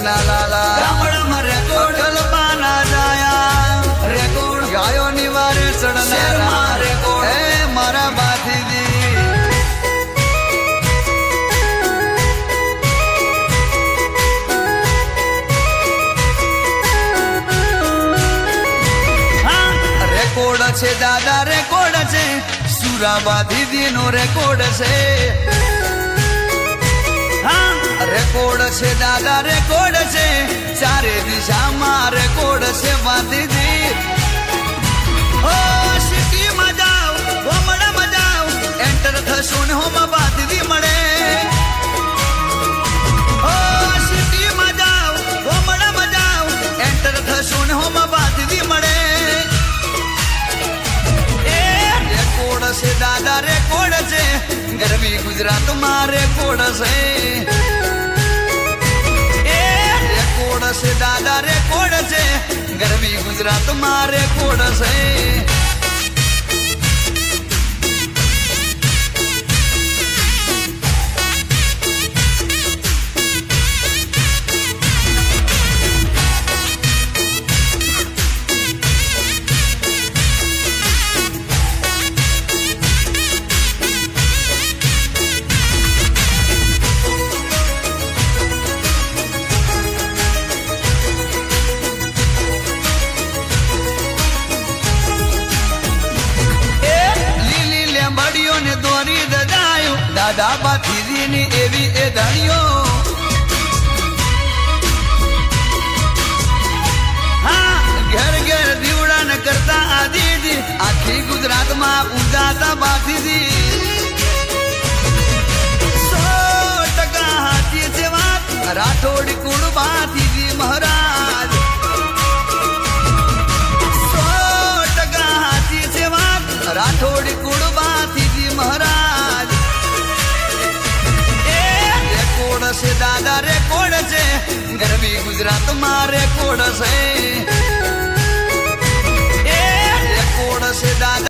ના લાલા ગામડામાં record ગલબાના જાયા record ગાયો ની વારે ચડનારા રેકોર્ડ હે મારા બાથીજી રેકોર્ડ છે દાદા રેકોર્ડ છે સુરાબા દીદી નો રેકોર્ડ છે રેકોર્ડ છે દાદા રેકોર્ડ છે ચારે દિશામાં રેકોર્ડ છે બાંધીજી ઓ સિટીમાં જાવ ગામડામાં જાવ એન્ટર થશો ને હોમાં બાંધીજી મળે ઓ સિટીમાં જાવ ગામડામાં જાવ એન્ટર થશો ને હોમાં બાંધીજી મળે દાદા રેકોર્ડ છે ગરવી ગુજરાતમાં રેકોર્ડ છે રેકોર્ડ છે દાદા રેકોર્ડ છે ગરવી ગુજરાતમાં રેકોર્ડ છે દાદા બાથીજી ની એવી એ ધણીઓ હા ઘેર ઘેર દીવડા ને કરતા આદિજી આખી ગુજરાતમાં ઉદાતા બાથીજી 100% હાથી છે વાત રાઠોડ કુળ બાથીજી મહારાજ 100% હાથી છે વાત રાઠોડ કુળ બાથીજી મહારાજ છે દાદા રેકોર્ડ છે ગરવી ગુજરાતમાં રેકોર્ડ છે રેકોર્ડ છે દાદા